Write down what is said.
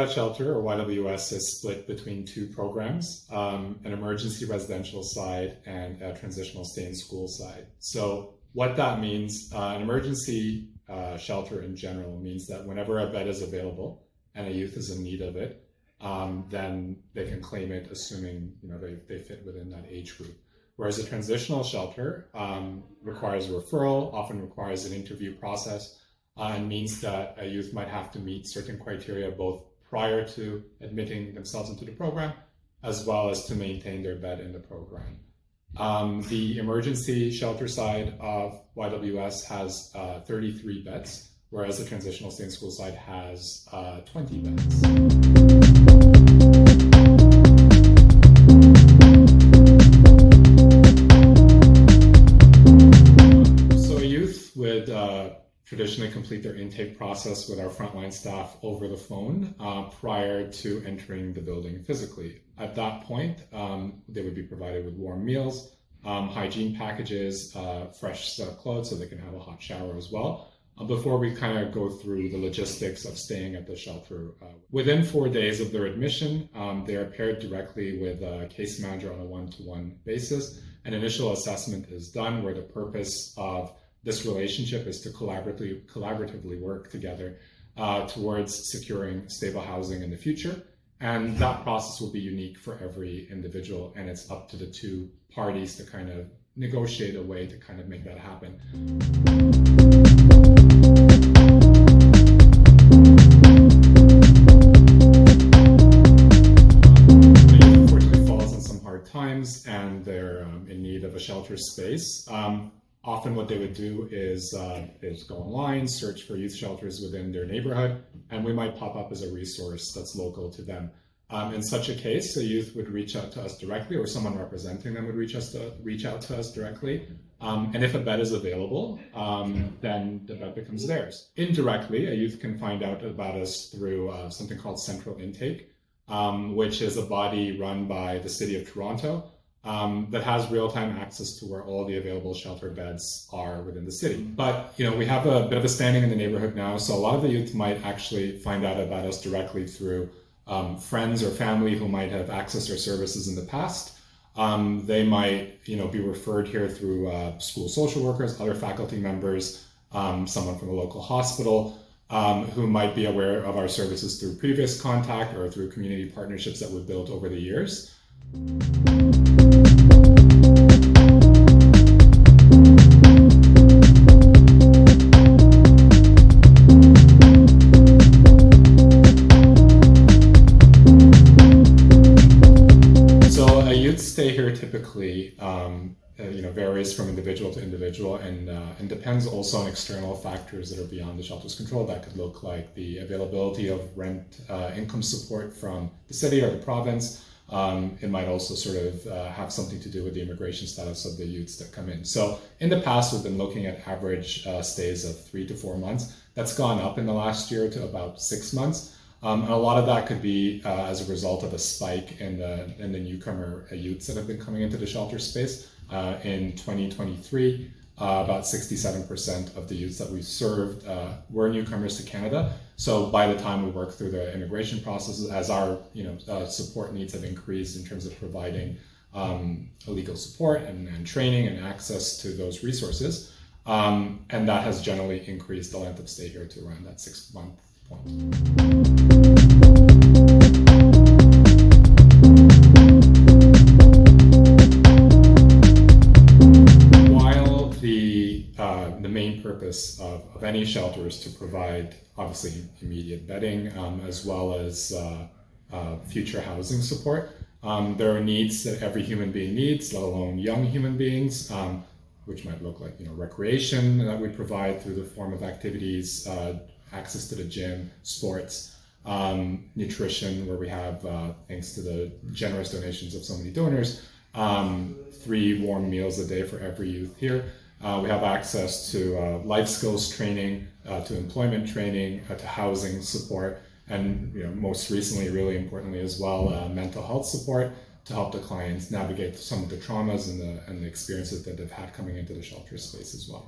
that shelter, or YWS, is split between two programs, an emergency residential side and a transitional stay-in-school side. So what that means, an emergency shelter in general means that whenever a bed is available and a youth is in need of it, then they can claim it, assuming they fit within that age group. Whereas a transitional shelter requires a referral, often requires an interview process, and means that a youth might have to meet certain criteria both prior to admitting themselves into the program, as well as to maintain their bed in the program. The emergency shelter side of YWS has 33 beds, whereas the transitional stay-in-school side has 20 beds. Would traditionally complete their intake process with our frontline staff over the phone prior to entering the building physically. At that point, they would be provided with warm meals, hygiene packages, fresh set of clothes so they can have a hot shower as well, before we kind of go through the logistics of staying at the shelter. Within 4 days of their admission, they are paired directly with a case manager on a one-to-one basis. An initial assessment is done where the purpose of this relationship is to collaboratively work together towards securing stable housing in the future. And that process will be unique for every individual, and it's up to the two parties to kind of negotiate a way to kind of make that happen. Unfortunately falls in some hard times and they're in need of a shelter space. Often what they would do is go online, search for youth shelters within their neighborhood, and we might pop up as a resource that's local to them. In such a case, a youth would reach out to us directly, or someone representing them would reach out to us directly. And if a bed is available, then the bed becomes theirs. Indirectly, a youth can find out about us through something called Central Intake, which is a body run by the City of Toronto, that has real-time access to where all the available shelter beds are within the city. But we have a bit of a standing in the neighborhood now, so a lot of the youth might actually find out about us directly through friends or family who might have accessed our services in the past. They might be referred here through school social workers, other faculty members, someone from the local hospital, who might be aware of our services through previous contact or through community partnerships that we've built over the years. Stay here typically varies from individual to individual and depends also on external factors that are beyond the shelter's control. That could look like the availability of rent income support from the city or the province. It might also sort of have something to do with the immigration status of the youths that come in. So in the past, we've been looking at average stays of 3 to 4 months. That's gone up in the last year to about 6 months. And a lot of that could be as a result of a spike in the newcomer youths that have been coming into the shelter space. In 2023, about 67% of the youths that we served were newcomers to Canada. So by the time we work through the immigration processes, as our support needs have increased in terms of providing legal support and training and access to those resources, and that has generally increased the length of stay here to around that 6-month point. The main purpose of any shelter is to provide, obviously, immediate bedding as well as future housing support. There are needs that every human being needs, let alone young human beings, which might look like recreation that we provide through the form of activities, access to the gym, sports, nutrition, where we have, thanks to the generous donations of so many donors, 3 warm meals a day for every youth here. We have access to life skills training, to employment training, to housing support, and most recently, really importantly as well, mental health support to help the clients navigate some of the traumas and the experiences that they've had coming into the shelter space as well.